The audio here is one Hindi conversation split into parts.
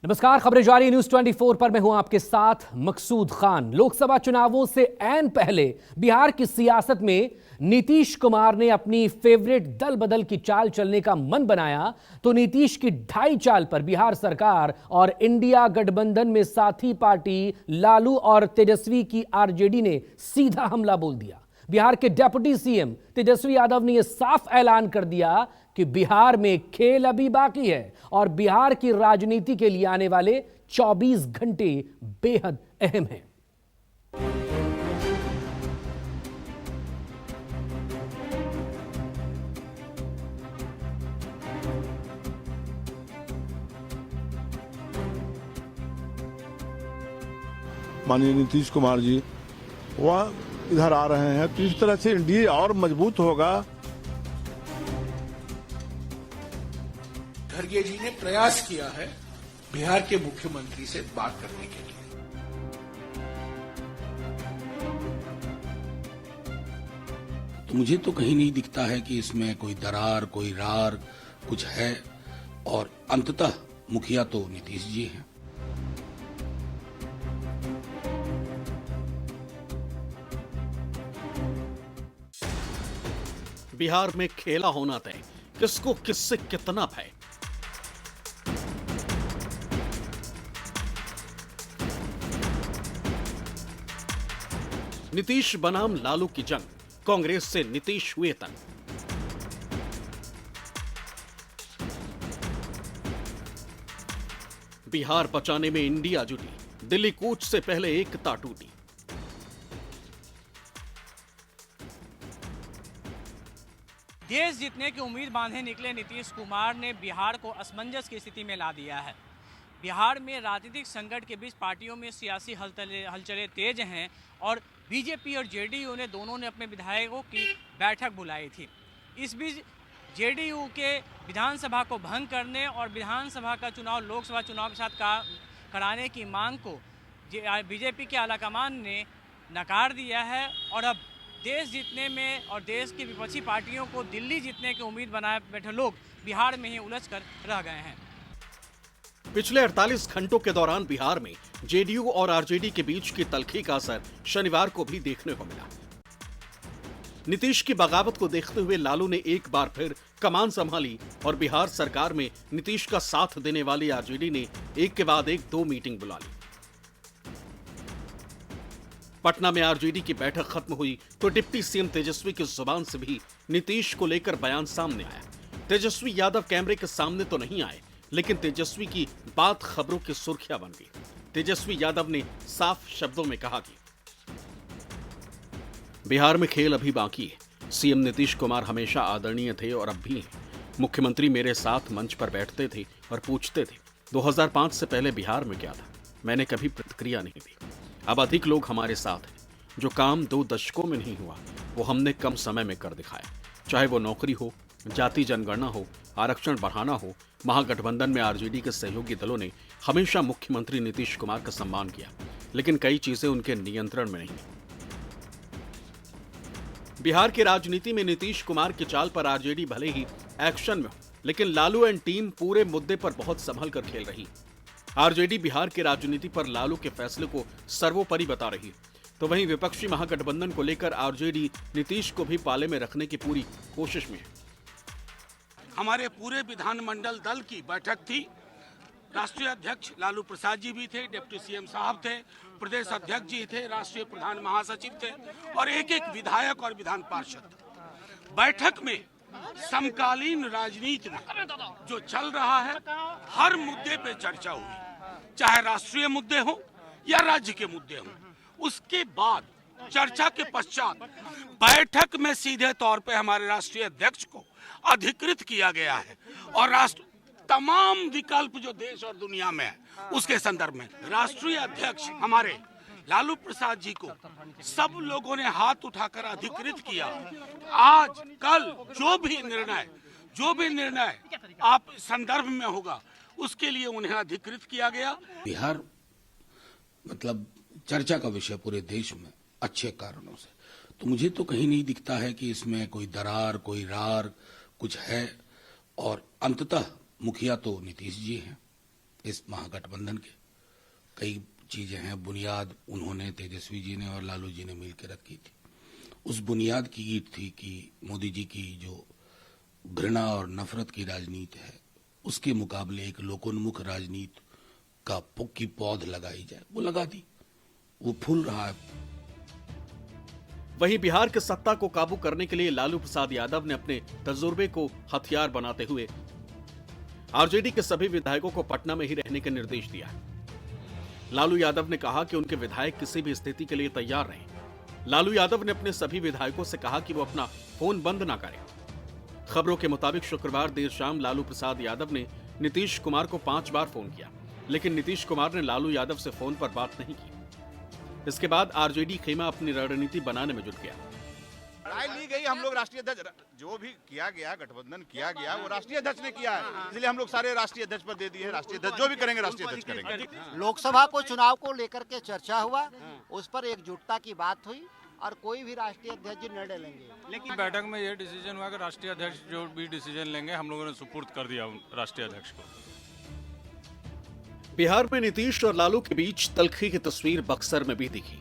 नमस्कार, खबरें जारी न्यूज 24 पर मैं हूं आपके साथ मकसूद खान। लोकसभा चुनावों से ऐन पहले बिहार की सियासत में नीतीश कुमार ने अपनी फेवरेट दल बदल की चाल चलने का मन बनाया तो नीतीश की ढाई चाल पर बिहार सरकार और इंडिया गठबंधन में साथी पार्टी लालू और तेजस्वी की आरजेडी ने सीधा हमला बोल दिया। बिहार के डिप्टी सीएम तेजस्वी यादव ने यह साफ ऐलान कर दिया कि बिहार में खेल अभी बाकी है और बिहार की राजनीति के लिए आने वाले 24 घंटे बेहद अहम हैं। माननीय नीतीश कुमार जी वह इधर आ रहे हैं तो इस तरह से एनडीए और मजबूत होगा। खड़गे जी ने प्रयास किया है बिहार के मुख्यमंत्री से बात करने के लिए। तो मुझे तो कहीं नहीं दिखता है कि इसमें कोई दरार कोई रार कुछ है और अंततः मुखिया तो नीतीश जी हैं। बिहार में खेला होना तय, किसको किससे कितना भय। नीतीश बनाम लालू की जंग, कांग्रेस से नीतीश हुए तंग। बिहार बचाने में इंडिया जुटी, दिल्ली कूच से पहले एकता टूटी। देश जीतने की उम्मीद बांधे निकले नीतीश कुमार ने बिहार को असमंजस की स्थिति में ला दिया है। बिहार में राजनीतिक संकट के बीच पार्टियों में सियासी हलचलें तेज हैं और बीजेपी और जेडीयू ने दोनों ने अपने विधायकों की बैठक बुलाई थी। इस बीच जेडीयू के विधानसभा को भंग करने और विधानसभा का चुनाव लोकसभा चुनाव के साथ कराने की मांग को बीजेपी के आलाकमान ने नकार दिया है और अब देश जीतने में और देश की विपक्षी पार्टियों को दिल्ली जीतने की उम्मीद बनाए बैठे लोग बिहार में ही उलझ कर रह गए हैं। पिछले 48 घंटों के दौरान बिहार में जेडीयू और आरजेडी के बीच की तल्खी का असर शनिवार को भी देखने को मिला। नीतीश की बगावत को देखते हुए लालू ने एक बार फिर कमान संभाली और बिहार सरकार में नीतीश का साथ देने वाली आरजेडी ने एक के बाद एक 2 मीटिंग बुला ली। पटना में आरजेडी की बैठक खत्म हुई तो डिप्टी सीएम तेजस्वी की जुबान से भी नीतीश को लेकर बयान सामने आया। तेजस्वी यादव कैमरे के सामने तो नहीं आए, लेकिन तेजस्वी की बात खबरों की सुर्खियां बन गई। तेजस्वी यादव ने साफ शब्दों में कहा कि बिहार में खेल अभी बाकी है। सीएम नीतीश कुमार हमेशा आदरणीय थे और अब भी हैं। मुख्यमंत्री मेरे साथ मंच पर बैठते थे और पूछते थे 2005 से पहले बिहार में क्या था। मैंने कभी प्रतिक्रिया नहीं दी। अब अधिक लोग हमारे साथ हैं। जो काम 2 दशकों में नहीं हुआ वो हमने कम समय में कर दिखाया। चाहे वो नौकरी हो, जाति जनगणना हो, आरक्षण बढ़ाना हो। महागठबंधन में आरजेडी के सहयोगी दलों ने हमेशा मुख्यमंत्री नीतीश कुमार का सम्मान किया, लेकिन कई चीजें उनके नियंत्रण में नहीं। बिहार की राजनीति में नीतीश कुमार की चाल पर आरजेडी भले ही एक्शन में हो, लेकिन लालू एंड टीम पूरे मुद्दे पर बहुत संभल कर खेल रही। आरजेडी बिहार की राजनीति पर लालू के फैसले को सर्वोपरि बता रही है, तो वहीं विपक्षी महागठबंधन को लेकर आरजेडी नीतीश को भी पाले में रखने की पूरी कोशिश में है। हमारे पूरे विधानमंडल दल की बैठक थी। राष्ट्रीय अध्यक्ष लालू प्रसाद जी भी थे, डिप्टी सीएम साहब थे, प्रदेश अध्यक्ष जी थे, राष्ट्रीय प्रधान महासचिव थे और एक विधायक और विधान पार्षद। बैठक में समकालीन राजनीति में जो चल रहा है हर मुद्दे पे चर्चा हुई, चाहे राष्ट्रीय मुद्दे हो या राज्य के मुद्दे हो। उसके बाद चर्चा के पश्चात बैठक में सीधे तौर पे हमारे राष्ट्रीय अध्यक्ष को अधिकृत किया गया है और राष्ट्र तमाम विकल्प जो देश और दुनिया में है उसके संदर्भ में राष्ट्रीय अध्यक्ष हमारे लालू प्रसाद जी को सब लोगों ने हाथ उठाकर अधिकृत किया। आज कल जो भी निर्णय आप संदर्भ में होगा उसके लिए उन्हें अधिकृत किया गया। बिहार मतलब चर्चा का विषय पूरे देश में अच्छे कारणों से, तो मुझे तो कहीं नहीं दिखता है कि इसमें कोई दरार कोई रार कुछ है और अंततः मुखिया तो नीतीश जी हैं। इस महागठबंधन के। कई चीजें हैं, बुनियाद उन्होंने, तेजस्वी जी ने और लालू जी ने मिलकर रखी थी। उस बुनियाद की ईंट थी कि मोदी जी की जो घृणा और नफरत की राजनीति है, उसके मुकाबले एक लोकोन्मुख राजनीति की पौध लगाई जाए। वो लगा दी, वो फूल रहा है। वहीं बिहार के सत्ता को काबू करने के लिए लालू प्रसाद यादव ने अपने तजुर्बे को हथियार बनाते हुए आरजेडी के सभी विधायकों को पटना में ही रहने का निर्देश दिया है। लालू यादव ने कहा कि उनके विधायक किसी भी स्थिति के लिए तैयार रहें। लालू यादव ने अपने सभी विधायकों से कहा कि वो अपना फोन बंद ना करें। खबरों के मुताबिक शुक्रवार देर शाम लालू प्रसाद यादव ने नीतीश कुमार को 5 बार फोन किया, लेकिन नीतीश कुमार ने लालू यादव से फोन पर बात नहीं की। इसके बाद आरजेडी खेमा अपनी रणनीति बनाने में जुट गया। राय ली गई, हम लोग राष्ट्रीय अध्यक्ष जो भी किया गया, गठबंधन किया गया, वो राष्ट्रीय अध्यक्ष ने किया है, इसलिए हम लोग सारे राष्ट्रीय अध्यक्ष पर दे दिए। राष्ट्रीय अध्यक्ष जो भी करेंगे राष्ट्रीय अध्यक्ष करेंगे। लोकसभा को चुनाव को लेकर के चर्चा हुआ, उस पर एकजुटता की बात हुई और कोई भी राष्ट्रीय अध्यक्ष जी निर्णय लेंगे। लेकिन बैठक में यह डिसीजन हुआ कि राष्ट्रीय अध्यक्ष जो भी डिसीजन लेंगे हम लोगों ने सुपुर्द कर दिया राष्ट्रीय अध्यक्ष को। बिहार में नीतीश और लालू के बीच तल्खी की तस्वीर बक्सर में भी दिखी,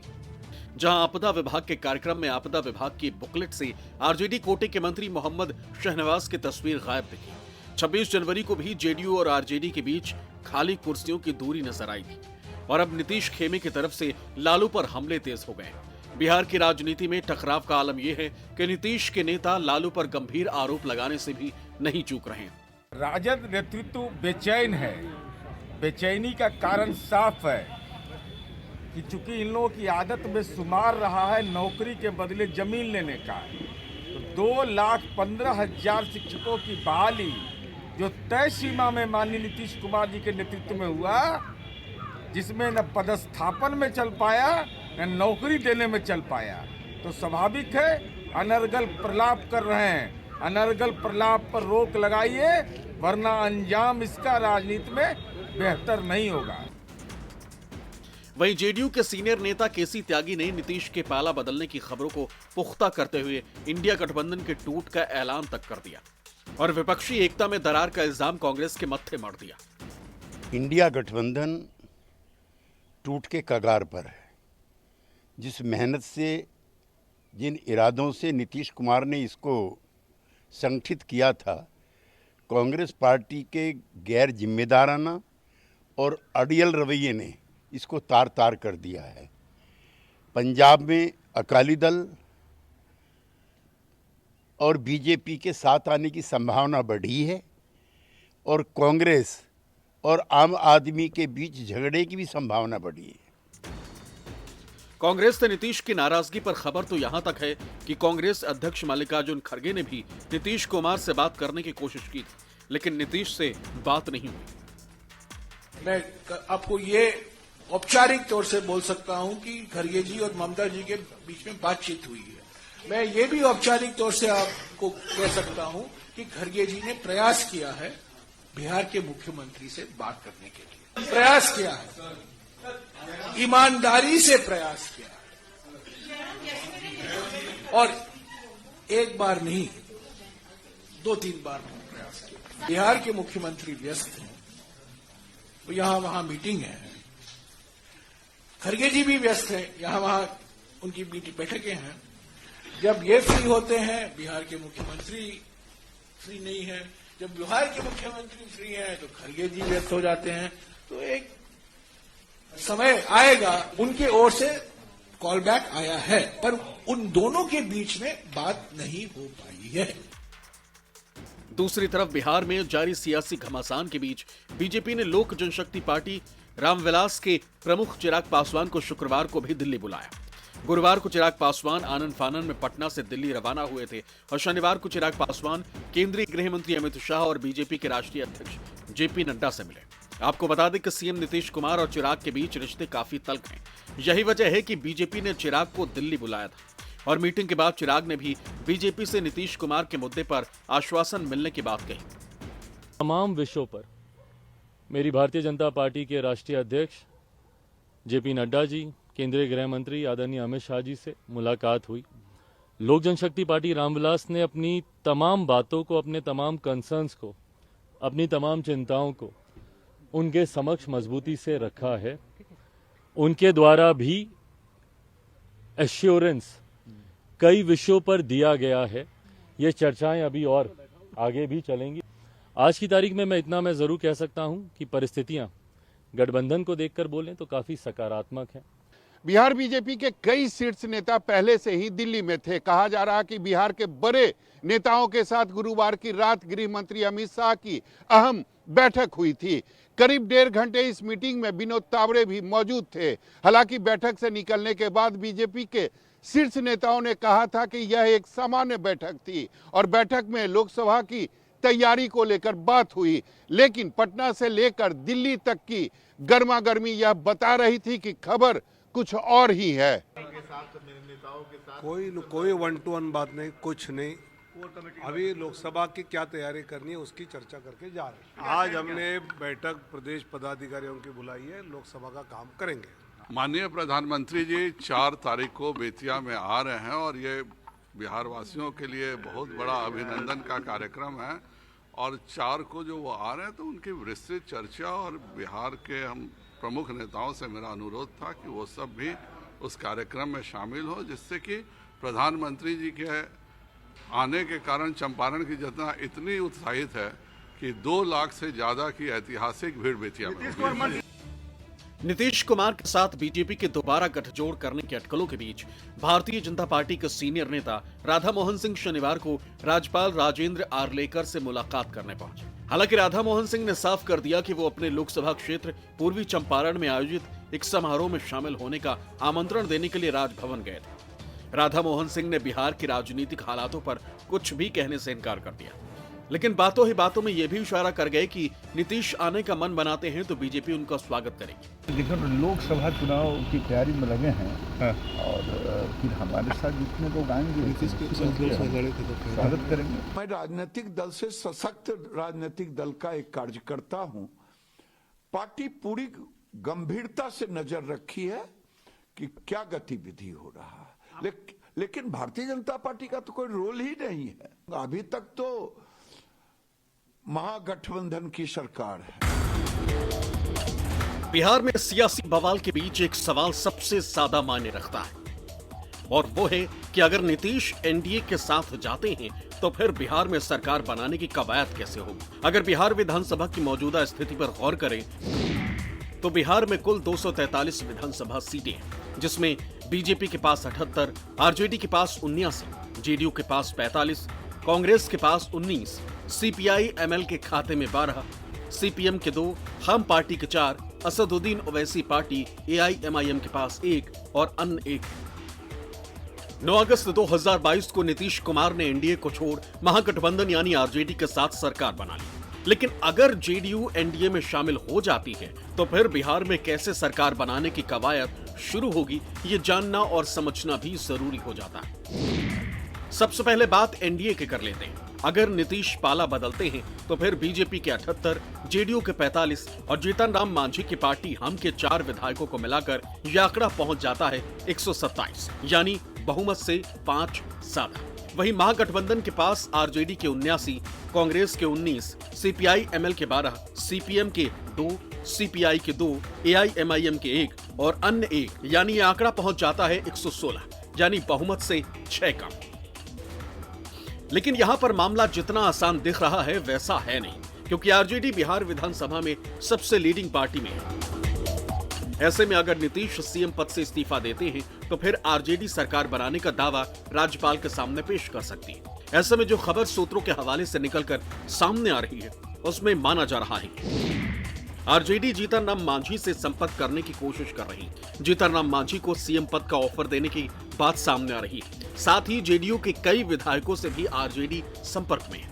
जहां आपदा विभाग के कार्यक्रम में आपदा विभाग की बुकलेट से आरजेडी कोटे के मंत्री मोहम्मद शहनवाज की तस्वीर गायब दिखी। 26 जनवरी को भी जेडीयू और आरजेडी के बीच खाली कुर्सियों की दूरी नजर आई थी और अब नीतीश खेमे की तरफ से लालू पर हमले तेज हो गए। बिहार की राजनीति में टकराव का आलम यह है कि नीतीश के नेता लालू पर गंभीर आरोप लगाने से भी नहीं चूक रहे। राजद नेतृत्व बेचैन है। बेचैनी का कारण साफ है कि चूंकि इन लोगों की आदत में शुमार रहा है नौकरी के बदले जमीन लेने का, तो 2,15,000 शिक्षकों की बहाली जो तय सीमा में माननीय नीतीश कुमार जी के नेतृत्व में हुआ, जिसमें न पदस्थापन में चल पाया न नौकरी देने में चल पाया, तो स्वाभाविक है अनर्गल प्रलाप कर रहे हैं। अनर्गल प्रलाप पर रोक लगाइए, वरना अंजाम इसका राजनीति में बेहतर नहीं होगा। वहीं जेडीयू के सीनियर नेता केसी त्यागी ने नीतीश के पाला बदलने की खबरों को पुख्ता करते हुए इंडिया गठबंधन के टूट का ऐलान तक कर दिया और विपक्षी एकता में दरार का इल्जाम कांग्रेस के मत्थे मार दिया। इंडिया गठबंधन टूट के कगार पर है। जिस मेहनत से, जिन इरादों से नीतीश कुमार ने इसको संगठित किया था, कांग्रेस पार्टी के गैर जिम्मेदाराना और अड़ियल रवैये ने इसको तार तार कर दिया है। पंजाब में अकाली दल और बीजेपी के साथ आने की संभावना बढ़ी है और कांग्रेस और आम आदमी के बीच झगड़े की भी संभावना बढ़ी है। कांग्रेस से नीतीश की नाराजगी पर खबर तो यहां तक है कि कांग्रेस अध्यक्ष मल्लिकार्जुन खड़गे ने भी नीतीश कुमार से बात करने की कोशिश की थी, लेकिन नीतीश से बात नहीं हुई। मैं आपको ये औपचारिक तौर से बोल सकता हूं कि खड़गे जी और ममता जी के बीच में बातचीत हुई है। मैं ये भी औपचारिक तौर से आपको कह सकता हूं कि खड़गे जी ने प्रयास किया है बिहार के मुख्यमंत्री से बात करने के लिए। प्रयास किया है, ईमानदारी से प्रयास किया और एक बार नहीं 2-3 बार प्रयास किया। बिहार के मुख्यमंत्री व्यस्त हैं, तो यहां वहां मीटिंग है। खड़गे जी भी व्यस्त हैं, यहां वहां उनकी बैठकें हैं। जब ये फ्री होते हैं, बिहार के मुख्यमंत्री फ्री नहीं है। जब बिहार के मुख्यमंत्री फ्री हैं, तो खड़गे जी व्यस्त हो जाते हैं। तो एक समय आएगा, उनके ओर से कॉल बैक आया है, पर उन दोनों के बीच में बात नहीं हो पाई है। दूसरी तरफ बिहार में जारी सियासी घमासान के बीच बीजेपी ने लोक जनशक्ति पार्टी रामविलास के प्रमुख चिराग पासवान को शुक्रवार को भी दिल्ली बुलाया। गुरुवार को चिराग पासवान आनन फानन में पटना से दिल्ली रवाना हुए थे और शनिवार को चिराग पासवान केंद्रीय गृह मंत्री अमित शाह और बीजेपी के राष्ट्रीय अध्यक्ष जेपी नड्डा से मिले। आपको बता दें कि सीएम नीतीश कुमार और चिराग के बीच रिश्ते काफी तल्ख हैं। यही वजह है कि बीजेपी ने चिराग को दिल्ली बुलाया था और मीटिंग के बाद चिराग ने भी बीजेपी से नीतीश कुमार के मुद्दे पर आश्वासन मिलने की बात कही। तमाम विषयों पर मेरी भारतीय जनता पार्टी के राष्ट्रीय अध्यक्ष जेपी नड्डा जी, केंद्रीय गृह मंत्री आदरणीय अमित शाह जी से मुलाकात हुई। लोक जनशक्ति पार्टी रामविलास ने अपनी तमाम बातों को, अपने तमाम कंसर्न्स को, अपनी तमाम चिंताओं को उनके समक्ष मजबूती से रखा है। उनके द्वारा भी एश्योरेंस कई विषयों पर दिया गया है। ये चर्चाएं अभी और आगे भी चलेंगी। आज की तारीख में मैं ज़रूर कह सकता हूं कि परिस्थितियां गठबंधन को देखकर बोलें तो काफ़ी सकारात्मक है। बिहार बीजेपी के कई शीर्ष नेता पहले से ही दिल्ली में थे। कहा जा रहा कि बिहार के बड़े नेताओं के साथ गुरुवार की रात गृह मंत्री अमित शाह की अहम बैठक हुई थी। करीब 1.5 घंटे इस मीटिंग में विनोद तावड़े भी मौजूद थे। हालांकि बैठक से निकलने के बाद बीजेपी के शीर्ष नेताओं ने कहा था कि यह एक सामान्य बैठक थी और बैठक में लोकसभा की तैयारी को लेकर बात हुई। लेकिन पटना से लेकर दिल्ली तक की गर्मा गर्मी यह बता रही थी कि खबर कुछ और ही है। कोई 1-to-1 बात नहीं, कुछ नहीं। अभी लोकसभा की क्या तैयारी करनी है उसकी चर्चा करके जा रहे हैं। आज हमने बैठक प्रदेश पदाधिकारियों की बुलाई है, लोकसभा का काम करेंगे। माननीय प्रधानमंत्री जी 4 तारीख को बेतिया में आ रहे हैं और ये बिहार वासियों के लिए बहुत बड़ा अभिनंदन का कार्यक्रम है। और 4 को जो वो आ रहे हैं तो उनकी विस्तृत चर्चा और बिहार के हम प्रमुख नेताओं से मेरा अनुरोध था कि वो सब भी उस कार्यक्रम में शामिल हो, जिससे कि प्रधानमंत्री जी के आने के कारण चंपारण की जनता इतनी उत्साहित है कि 2 लाख से ज्यादा की ऐतिहासिक भीड़ बेतिया में। नीतीश कुमार के साथ बीजेपी के दोबारा गठजोड़ करने के अटकलों के बीच भारतीय जनता पार्टी के सीनियर नेता राधा मोहन सिंह शनिवार को राज्यपाल राजेंद्र आर्लेकर से मुलाकात करने पहुंचे। हालांकि राधा मोहन सिंह ने साफ कर दिया कि वो अपने लोकसभा क्षेत्र पूर्वी चंपारण में आयोजित एक समारोह में शामिल होने का आमंत्रण देने के लिए राजभवन गए थे। राधा मोहन सिंह ने बिहार की राजनीतिक हालातों पर कुछ भी कहने से इनकार कर दिया, लेकिन बातों ही बातों में यह भी इशारा कर गए कि नीतीश आने का मन बनाते हैं तो बीजेपी उनका स्वागत करेगी। लेकिन लोकसभा चुनाव की तैयारी में लगे हैं और फिर हमारे साथ जितने लोग आएंगे स्वागत करेंगे। मैं राजनीतिक दल से सशक्त राजनीतिक दल का एक कार्यकर्ता हूं। पार्टी पूरी गंभीरता से नजर रखी है कि क्या गतिविधि हो रहा है, लेकिन भारतीय जनता पार्टी का तो कोई रोल ही नहीं है। अभी तक तो महागठबंधन की सरकार है। बिहार में सियासी बवाल के बीच एक सवाल सबसे ज्यादा मायने रखता है और वो है कि अगर नीतीश एनडीए के साथ जाते हैं तो फिर बिहार में सरकार बनाने की कवायद कैसे होगी। अगर बिहार विधानसभा की मौजूदा स्थिति पर गौर करें तो बिहार में कुल 243 विधानसभा सीटें हैं, जिसमें बीजेपी के पास 78, आरजेडी के पास 79, जेडीयू के पास 45, कांग्रेस के पास 19, सीपीआई एमएल के खाते में 12, सीपीएम के 2, हम पार्टी के 4, असदुद्दीन ओवैसी पार्टी एआईएमआईएम के पास 1 और अन्य 1। 9 अगस्त 2022 को नीतीश कुमार ने एनडीए को छोड़ महागठबंधन यानी आरजेडी के साथ सरकार बना ली। लेकिन अगर जेडीयू एनडीए में शामिल हो जाती है तो फिर बिहार में कैसे सरकार बनाने की कवायद शुरू होगी, ये जानना और समझना भी जरूरी हो जाता है। सबसे पहले बात एनडीए के कर लेते हैं। अगर नीतीश पाला बदलते हैं तो फिर बीजेपी के 78, जेडीयू के 45 और जीतन राम मांझी की पार्टी हम के 4 विधायकों को मिलाकर यह आंकड़ा पहुंच जाता है 127, यानी बहुमत से 5 ज्यादा। वहीं महागठबंधन के पास आरजेडी के 79, कांग्रेस के 19, सीपीआई एमएल के 12, सीपीएम के 2, सीपीआई के 2, एआईएमआईएम के 1 और अन्य 1, यानी यह आंकड़ा पहुंच जाता है 116, यानी बहुमत से 6 कम। लेकिन यहां पर मामला जितना आसान दिख रहा है वैसा है नहीं, क्योंकि आरजेडी बिहार विधानसभा में सबसे लीडिंग पार्टी में है। ऐसे में अगर नीतीश सीएम पद से इस्तीफा देते हैं तो फिर आरजेडी सरकार बनाने का दावा राज्यपाल के सामने पेश कर सकती है। ऐसे में जो खबर सूत्रों के हवाले से निकलकर सामने आ रही है उसमें माना जा रहा है आरजेडी जीतन राम मांझी से संपर्क करने की कोशिश कर रही है। जीतन राम मांझी को सीएम पद का ऑफर देने की बात सामने आ रही है। साथ ही जेडीयू के कई विधायकों से भी आरजेडी संपर्क में है।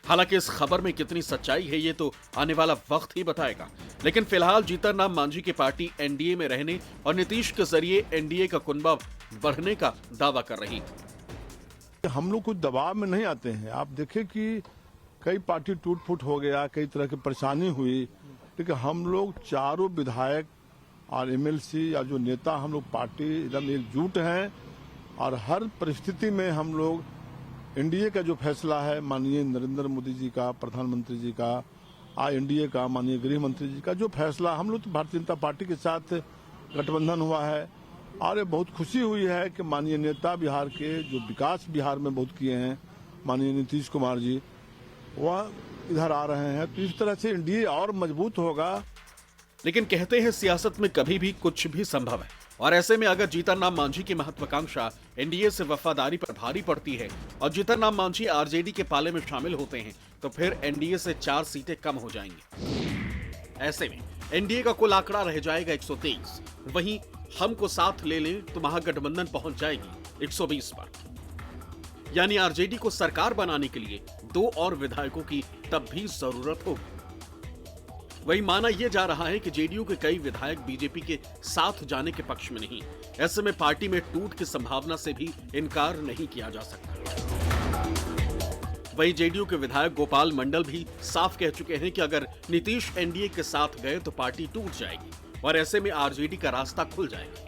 हालांकि इस खबर में कितनी सच्चाई है ये तो आने वाला वक्त ही बताएगा, लेकिन फिलहाल जीतन राम मांझी की पार्टी एनडीए में रहने और नीतीश के जरिए एनडीए का कुनबा बढ़ने का दावा कर रही है। हम लोग कुछ दबाव में नहीं आते हैं। आप देखें कि कई पार्टी टूट फूट हो गया, कई तरह की परेशानी हुई, लेकिन हम लोग चारों विधायक और एमएलसी या जो नेता हम लोग पार्टी एकदम एकजुट हैं और हर परिस्थिति में हम लोग एनडीए का जो फैसला है माननीय नरेंद्र मोदी जी का, प्रधानमंत्री जी का, एनडीए का, माननीय गृह मंत्री जी का जो फैसला, हम लोग तो भारतीय जनता पार्टी के साथ गठबंधन हुआ है और ये बहुत खुशी हुई है कि माननीय नेता बिहार के जो विकास बिहार में बहुत किए हैं, माननीय नीतीश कुमार जी, वह इधर आ रहे हैं, तो इस तरह से एनडीए और मजबूत होगा। लेकिन कहते हैं सियासत में कभी भी कुछ भी संभव है, और ऐसे में अगर जीतन राम मांझी की महत्वाकांक्षा एनडीए से वफादारी पर भारी पड़ती है और जीतन राम मांझी आरजेडी के पाले में शामिल होते हैं तो फिर एनडीए से 4 सीटें कम हो जाएंगी। ऐसे में एनडीए का कुल आंकड़ा रह जाएगा 123, वहीं हमको साथ ले लें तो महागठबंधन पहुंच जाएगी 120 पर। यानी आरजेडी को सरकार बनाने के लिए 2 और विधायकों की तब भी जरूरत होगी। वही माना यह जा रहा है कि जेडीयू के कई विधायक बीजेपी के साथ जाने के पक्ष में नहीं। ऐसे में पार्टी में टूट की संभावना से भी इनकार नहीं किया जा सकता। वही जेडीयू के विधायक गोपाल मंडल भी साफ कह चुके हैं कि अगर नीतीश एनडीए के साथ गए तो पार्टी टूट जाएगी और ऐसे में आरजेडी का रास्ता खुल जाएगा।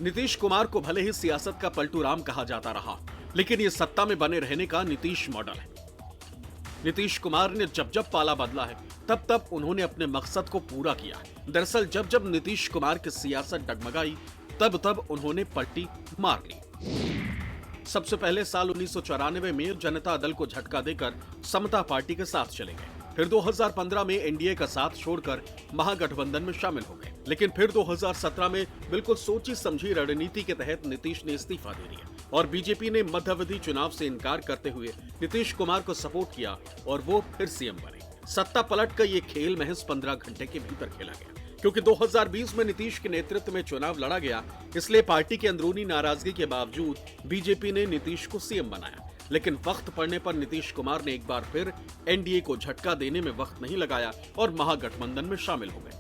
नीतीश कुमार को भले ही सियासत का पलटू राम कहा जाता रहा, लेकिन ये सत्ता में बने रहने का नीतीश मॉडल है। नीतीश कुमार ने जब जब पाला बदला है तब तब उन्होंने अपने मकसद को पूरा किया है। दरअसल जब जब नीतीश कुमार की सियासत डगमगाई तब तब उन्होंने पलटी मार ली। सबसे पहले साल 1994 में जनता दल को झटका देकर समता पार्टी के साथ चले गए। फिर 2015 में एनडीए का साथ छोड़कर महागठबंधन में शामिल हो गए। लेकिन फिर 2017 में बिल्कुल सोची समझी रणनीति के तहत नीतीश ने इस्तीफा दे दिया और बीजेपी ने मध्यावधि चुनाव से इनकार करते हुए नीतीश कुमार को सपोर्ट किया और वो फिर सीएम बने। सत्ता पलट का ये खेल महज 15 घंटे के भीतर खेला गया। क्योंकि 2020 में नीतीश के नेतृत्व में चुनाव लड़ा गया, इसलिए पार्टी की अंदरूनी नाराजगी के बावजूद बीजेपी ने नीतीश को सीएम बनाया। लेकिन वक्त पड़ने पर नीतीश कुमार ने एक बार फिर एनडीए को झटका देने में वक्त नहीं लगाया और महागठबंधन में शामिल हो गए।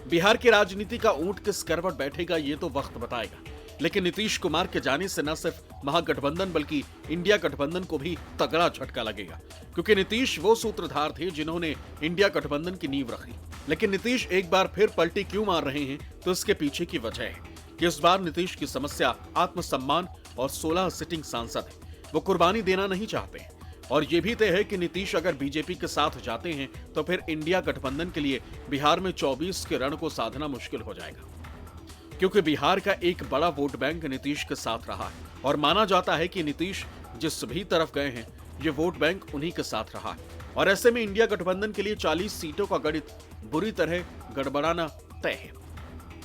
बिहार की राजनीति का ऊंट किस करवट बैठेगा ये तो वक्त बताएगा, लेकिन नीतीश कुमार के जाने से न सिर्फ महागठबंधन बल्कि इंडिया गठबंधन को भी तगड़ा झटका लगेगा। क्योंकि नीतीश वो सूत्रधार थे जिन्होंने इंडिया गठबंधन की नींव रखी। लेकिन नीतीश एक बार फिर पलटी क्यों मार रहे हैं, तो इसके पीछे की वजह है कि इस बार नीतीश की समस्या आत्मसम्मान और 16 सिटिंग सांसद है। वो कुर्बानी देना नहीं चाहते और ये भी तय है कि नीतीश अगर बीजेपी के साथ जाते हैं तो फिर इंडिया गठबंधन के लिए बिहार में 24 के रण को साधना मुश्किल हो जाएगा। क्योंकि बिहार का एक बड़ा वोट बैंक नीतीश के साथ रहा है और माना जाता है कि नीतीश जिस भी तरफ गए हैं ये वोट बैंक उन्हीं के साथ रहा है। और ऐसे में इंडिया गठबंधन के लिए 40 सीटों का गणित बुरी तरह गड़बड़ाना तय है।